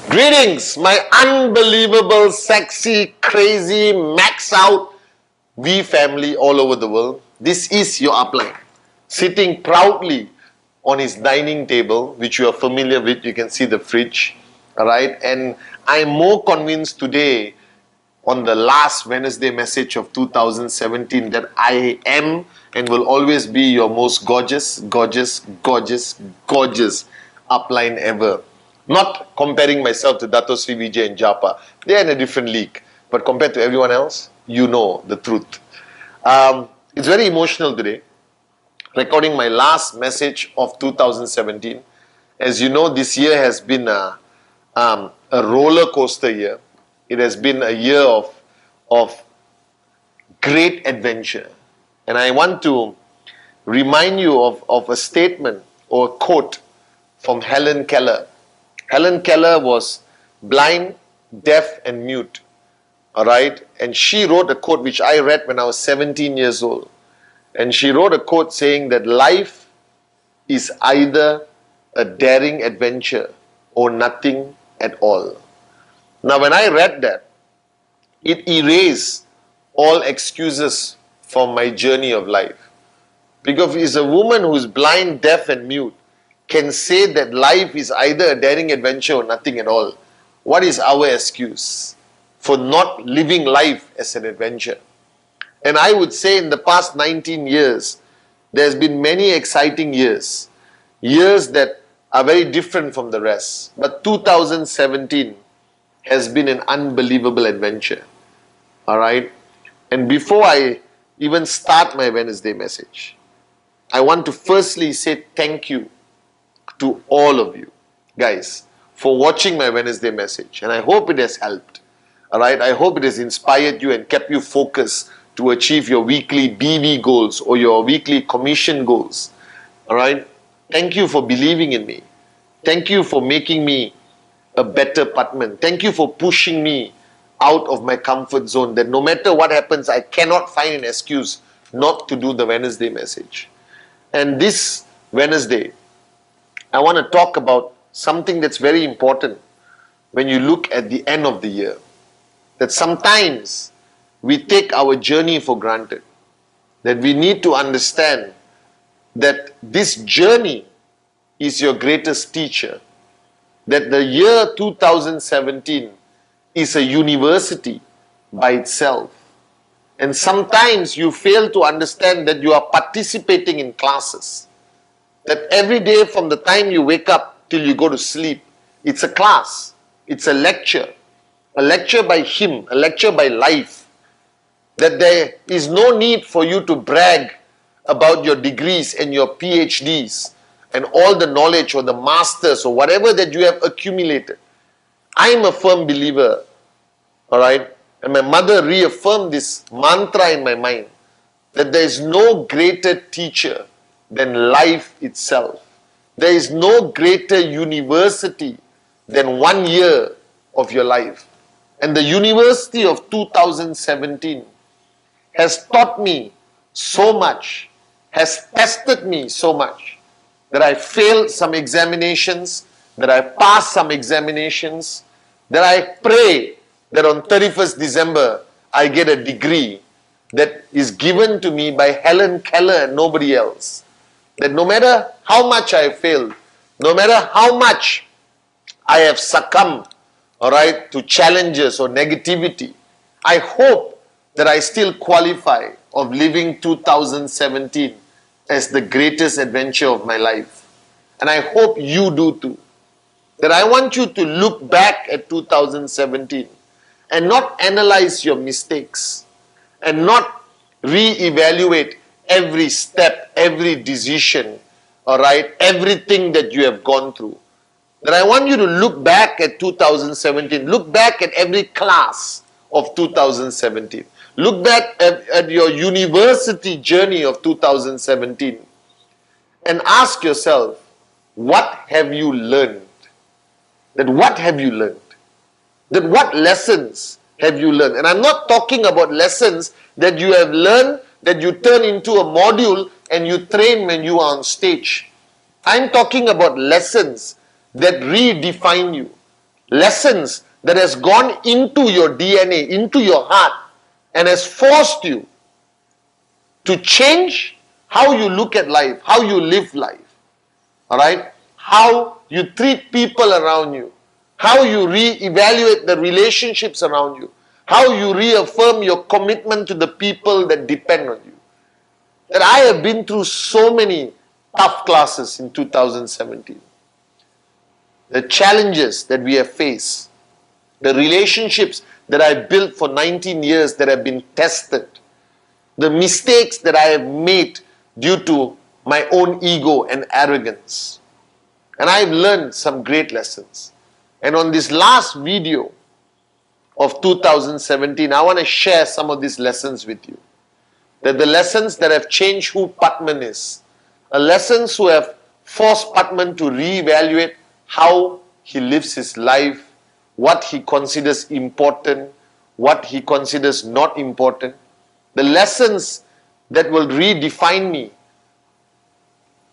Greetings, my unbelievable, sexy, crazy, max out V family all over the world. This is your upline, sitting proudly on his dining table, which you are familiar with. You can see the fridge, all right? And I'm more convinced today on the last Wednesday message of 2017 that I am and will always be your most gorgeous, gorgeous, gorgeous, gorgeous upline ever. Not comparing myself to Dato Sri Vijay and Japa. They're in a different league. But compared to everyone else, you know the truth. It's very emotional today. Recording my last message of 2017. As you know, this year has been a roller coaster year. It has been a year of great adventure. And I want to remind you of a statement or a quote from Helen Keller. Helen Keller was blind, deaf, and mute. All right? And she wrote a quote which I read when I was 17 years old. And she wrote a quote saying that life is either a daring adventure or nothing at all. Now, when I read that, it erased all excuses from my journey of life. Because it's a woman who's blind, deaf, and mute can say that life is either a daring adventure or nothing at all. What is our excuse for not living life as an adventure? And I would say in the past 19 years, there's been many exciting years. Years that are very different from the rest. But 2017 has been an unbelievable adventure. All right? And before I even start my Wednesday message, I want to firstly say thank you to all of you guys for watching my Wednesday message, and I hope it has helped. All right, I hope it has inspired you and kept you focused to achieve your weekly BV goals or your weekly commission goals. All right, thank you for believing in me. Thank you for making me a better Pathman. Thank you for pushing me out of my comfort zone, that no matter what happens, I cannot find an excuse not to do the Wednesday message. And this Wednesday, I want to talk about something that's very important when you look at the end of the year. That sometimes we take our journey for granted. That we need to understand that this journey is your greatest teacher. That the year 2017 is a university by itself. And sometimes you fail to understand that you are participating in classes. That every day from the time you wake up till you go to sleep, it's a class, it's a lecture by him, a lecture by life. That there is no need for you to brag about your degrees and your PhDs and all the knowledge or the masters or whatever that you have accumulated. I am a firm believer, all right, and my mother reaffirmed this mantra in my mind, that there is no greater teacher than life itself. There is no greater university than 1 year of your life. And the university of 2017 has taught me so much, has tested me so much, that I failed some examinations, that I passed some examinations, that I pray that on 31st December I get a degree that is given to me by Helen Keller and nobody else. That no matter how much I have failed, no matter how much I have succumbed, all right, to challenges or negativity, I hope that I still qualify of living 2017 as the greatest adventure of my life. And I hope you do too. That I want you to look back at 2017 and not analyze your mistakes and not re-evaluate every step, every decision, all right, everything that you have gone through. That I want you to look back at 2017, look back at every class of 2017, look back at your university journey of 2017 and ask yourself, what have you learned? That what have you learned? That what lessons have you learned? And I'm not talking about lessons that you have learned, that you turn into a module and you train when you are on stage. I'm talking about lessons that redefine you. Lessons that has gone into your DNA, into your heart, and has forced you to change how you look at life, how you live life. Alright? How you treat people around you. How you re-evaluate the relationships around you. How you reaffirm your commitment to the people that depend on you. That I have been through so many tough classes in 2017. The challenges that we have faced. The relationships that I built for 19 years that have been tested. The mistakes that I have made due to my own ego and arrogance. And I've learned some great lessons. And on this last video of 2017, I want to share some of these lessons with you. That the lessons that have changed who Pathman is. Lessons who have forced Pathman to reevaluate how he lives his life, what he considers important, what he considers not important. The lessons that will redefine me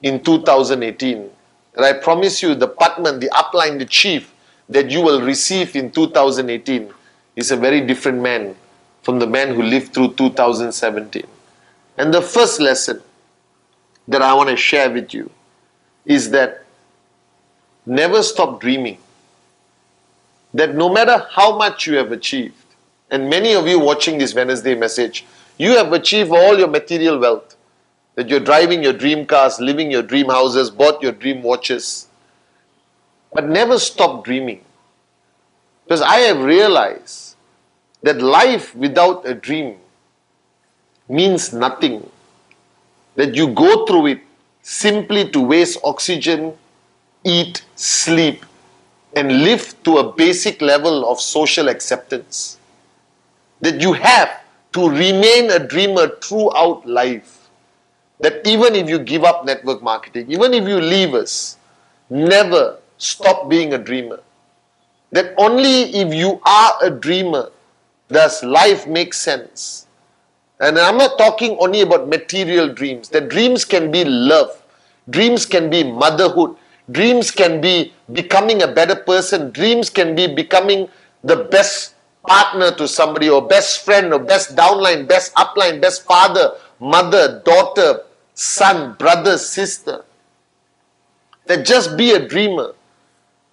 in 2018. And I promise you, the Pathman, the upline, the chief that you will receive in 2018 is a very different man from the man who lived through 2017. And the first lesson that I want to share with you is that never stop dreaming. That no matter how much you have achieved, and many of you watching this Wednesday message, you have achieved all your material wealth. That you're driving your dream cars, living your dream houses, bought your dream watches. But never stop dreaming. Because I have realized that life without a dream means nothing. That you go through it simply to waste oxygen, eat, sleep, and live to a basic level of social acceptance. That you have to remain a dreamer throughout life. That even if you give up network marketing, even if you leave us, never stop being a dreamer. That only if you are a dreamer does life make sense. And I'm not talking only about material dreams. That dreams can be love. Dreams can be motherhood. Dreams can be becoming a better person. Dreams can be becoming the best partner to somebody, or best friend, or best downline, best upline, best father, mother, daughter, son, brother, sister. That just be a dreamer.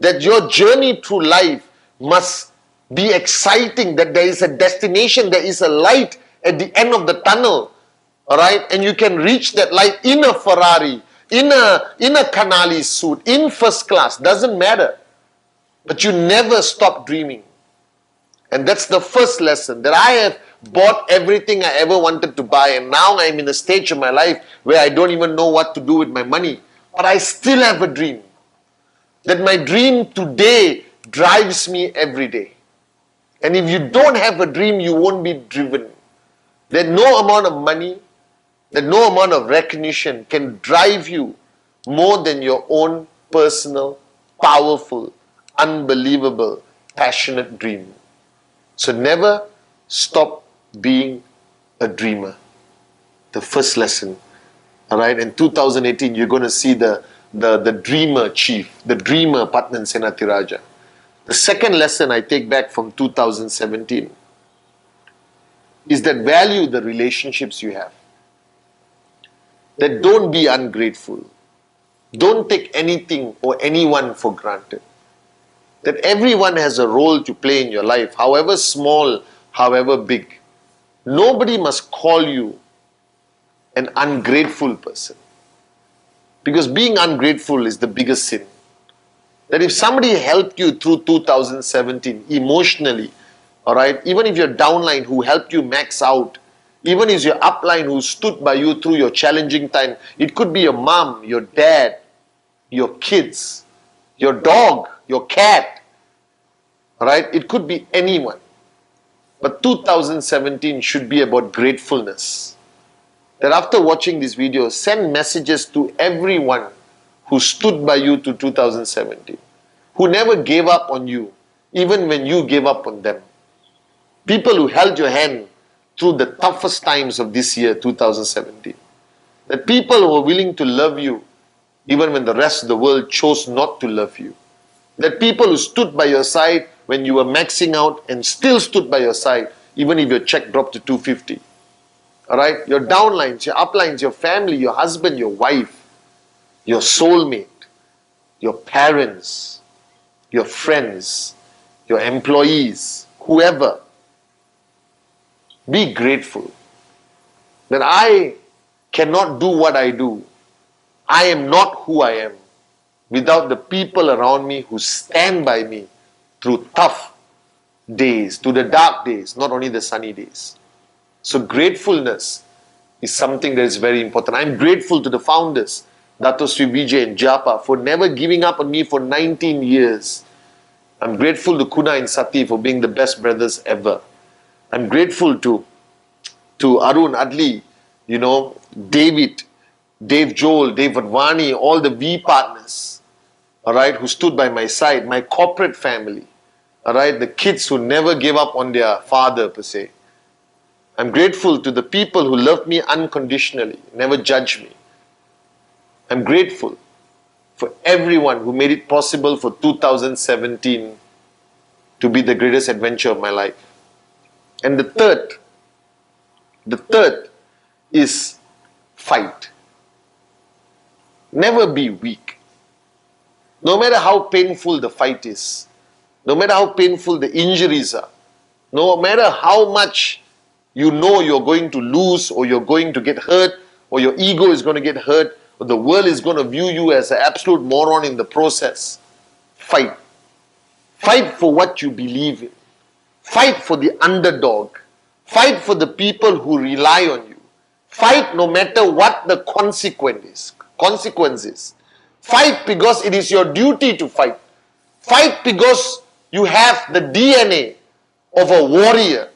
That your journey through life must be exciting. That there is a destination, there is a light at the end of the tunnel. Alright? And you can reach that light in a Ferrari, in a Canali suit, in first class. Doesn't matter. But you never stop dreaming. And that's the first lesson. That I have bought everything I ever wanted to buy, and now I'm in a stage of my life where I don't even know what to do with my money. But I still have a dream. That my dream today drives me every day. And if you don't have a dream, you won't be driven. That no amount of money, that no amount of recognition can drive you more than your own personal, powerful, unbelievable, passionate dream. So never stop being a dreamer. The first lesson. Alright, in 2018 you're going to see the dreamer chief, the dreamer Pathman Senathirajah. The second lesson I take back from 2017 is that value the relationships you have. That don't be ungrateful. Don't take anything or anyone for granted. That everyone has a role to play in your life, however small, however big. Nobody must call you an ungrateful person. Because being ungrateful is the biggest sin. That if somebody helped you through 2017 emotionally, alright, even if your downline who helped you max out, even if your upline who stood by you through your challenging time, it could be your mom, your dad, your kids, your dog, your cat, alright, it could be anyone. But 2017 should be about gratefulness. That after watching this video, send messages to everyone who stood by you to 2017, who never gave up on you, even when you gave up on them. People who held your hand through the toughest times of this year, 2017. That people who are willing to love you even when the rest of the world chose not to love you. That people who stood by your side when you were maxing out and still stood by your side even if your check dropped to 250. Alright? Your downlines, your uplines, your family, your husband, your wife, your soulmate, your parents, your friends, your employees, whoever. Be grateful that I cannot do what I do. I am not who I am without the people around me who stand by me through tough days, through the dark days, not only the sunny days. So gratefulness is something that is very important. I'm grateful to the founders, Dato Sri Vijay and Japa, for never giving up on me for 19 years. I'm grateful to Kuna and Sati for being the best brothers ever. I'm grateful to Arun, Adli, Dave Joel, Dave Advani, all the V partners, alright, who stood by my side, my corporate family, alright, the kids who never gave up on their father per se. I'm grateful to the people who loved me unconditionally, never judged me. I'm grateful for everyone who made it possible for 2017 to be the greatest adventure of my life. And the third is fight. Never be weak. No matter how painful the fight is, no matter how painful the injuries are, no matter how much you know you're going to lose or you're going to get hurt or your ego is going to get hurt or the world is going to view you as an absolute moron in the process, fight. Fight for what you believe in. Fight for the underdog. Fight for the people who rely on you. Fight no matter what the consequences. Fight because it is your duty to fight. Fight because you have the DNA of a warrior.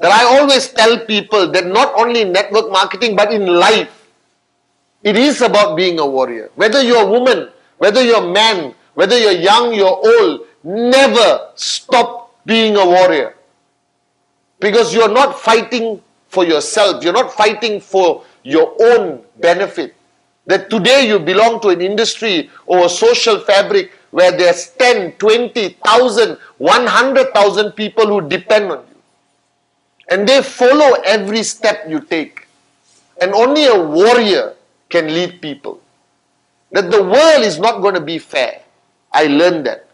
That I always tell people that not only in network marketing but in life, it is about being a warrior. Whether you're a woman, whether you're a man, whether you're young, you're old, never stop being a warrior. Because you're not fighting for yourself. You're not fighting for your own benefit. That today you belong to an industry or a social fabric where there's 10, 20,000, 100,000 people who depend on you. And they follow every step you take. And only a warrior can lead people. That the world is not going to be fair. I learned that.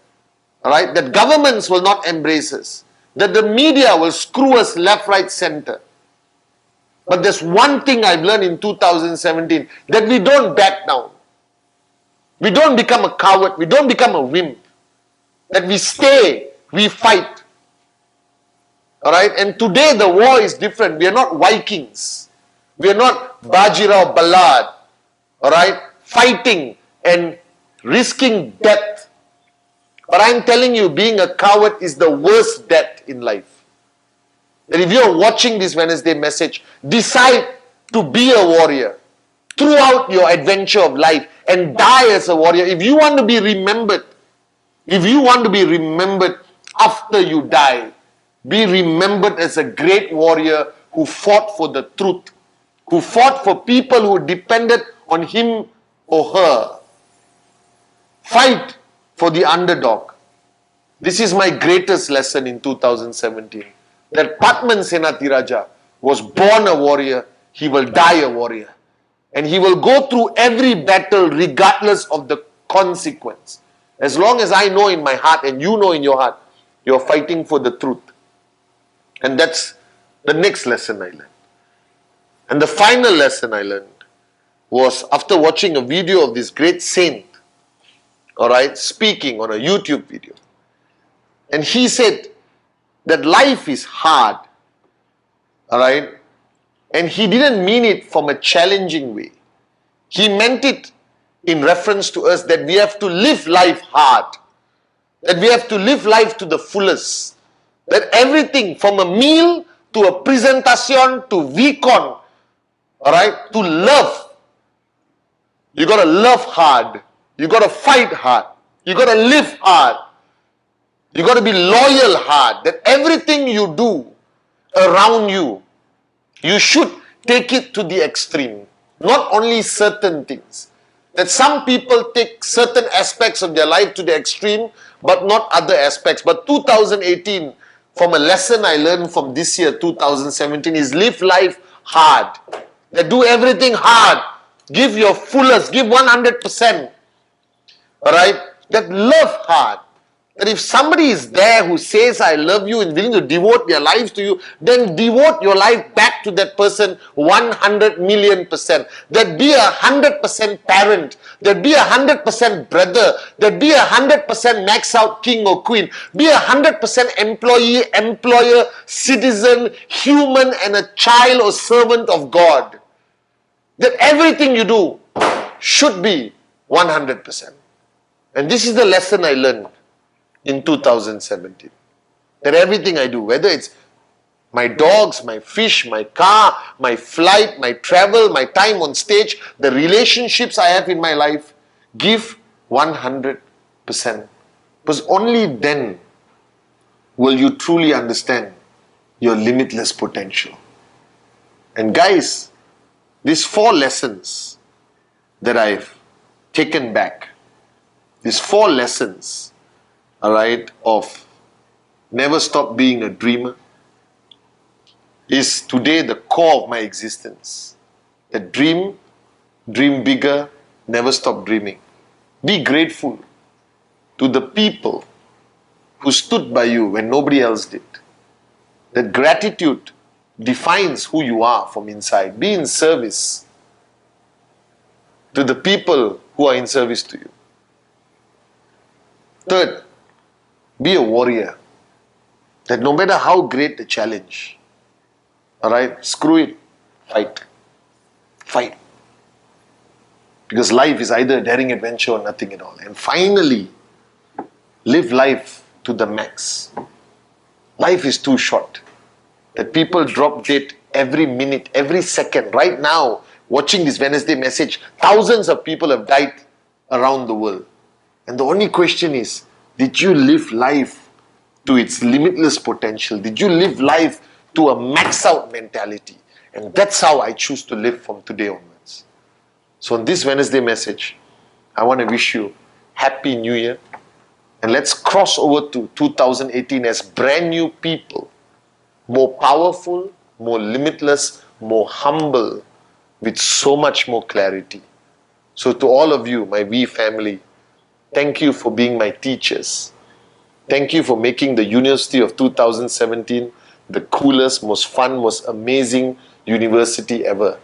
Alright? That governments will not embrace us. That the media will screw us left, right, center. But there's one thing I've learned in 2017, that we don't back down. We don't become a coward. We don't become a wimp. That we stay, we fight. Alright? And today the war is different. We are not Vikings. We are not Bajirao Ballad. Alright? Fighting and risking death. But I'm telling you, being a coward is the worst death in life. That if you're watching this Wednesday message, decide to be a warrior throughout your adventure of life and die as a warrior. If you want to be remembered, after you die, be remembered as a great warrior who fought for the truth, who fought for people who depended on him or her. Fight for the underdog. This is my greatest lesson in 2017. That Pathman Senathirajah was born a warrior, he will die a warrior. And he will go through every battle regardless of the consequence. As long as I know in my heart and you know in your heart, you're fighting for the truth. And that's the next lesson I learned. And the final lesson I learned was after watching a video of this great saint, alright, speaking on a YouTube video. And he said that life is hard, alright, and he didn't mean it from a challenging way. He meant it in reference to us that we have to live life hard, that we have to live life to the fullest, that everything from a meal to a presentation to VCon, alright, to love, you got to love hard, you got to fight hard, you got to live hard. You got to be loyal hard. That everything you do around you, you should take it to the extreme. Not only certain things. That some people take certain aspects of their life to the extreme, but not other aspects. But 2018, from a lesson I learned from this year, 2017, is live life hard. That do everything hard. Give your fullest, give 100%. Alright? That love hard. That if somebody is there who says, I love you and willing to devote their lives to you, then devote your life back to that person 100 million%. That be 100% parent. That be 100% brother. That be 100% max out king or queen. Be 100% employee, employer, citizen, human, and a child or servant of God. That everything you do should be 100%. And this is the lesson I learned in 2017. That everything I do, whether it's my dogs, my fish, my car, my flight, my travel, my time on stage, the relationships I have in my life, give 100%. Because only then will you truly understand your limitless potential. And guys, these 4 lessons that I've taken back, these 4 lessons, alright, of never stop being a dreamer, is today the core of my existence. The dream bigger, never stop dreaming. Be grateful to the people who stood by you when nobody else did. That gratitude defines who you are from inside. Be in service to the people who are in service to you. Third, be a warrior. That no matter how great the challenge, alright, screw it, fight. Fight. Because life is either a daring adventure or nothing at all. And finally, live life to the max. Life is too short. That people drop dead every minute, every second. Right now, watching this Wednesday message, thousands of people have died around the world. And the only question is, did you live life to its limitless potential? Did you live life to a max out mentality? And that's how I choose to live from today onwards. So on this Wednesday message, I want to wish you Happy New Year. And let's cross over to 2018 as brand new people. More powerful, more limitless, more humble, with so much more clarity. So to all of you, my We family, thank you for being my teachers. Thank you for making the University of 2017 the coolest, most fun, most amazing university ever.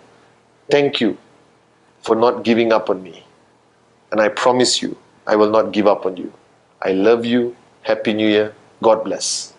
Thank you for not giving up on me. And I promise you, I will not give up on you. I love you. Happy New Year. God bless.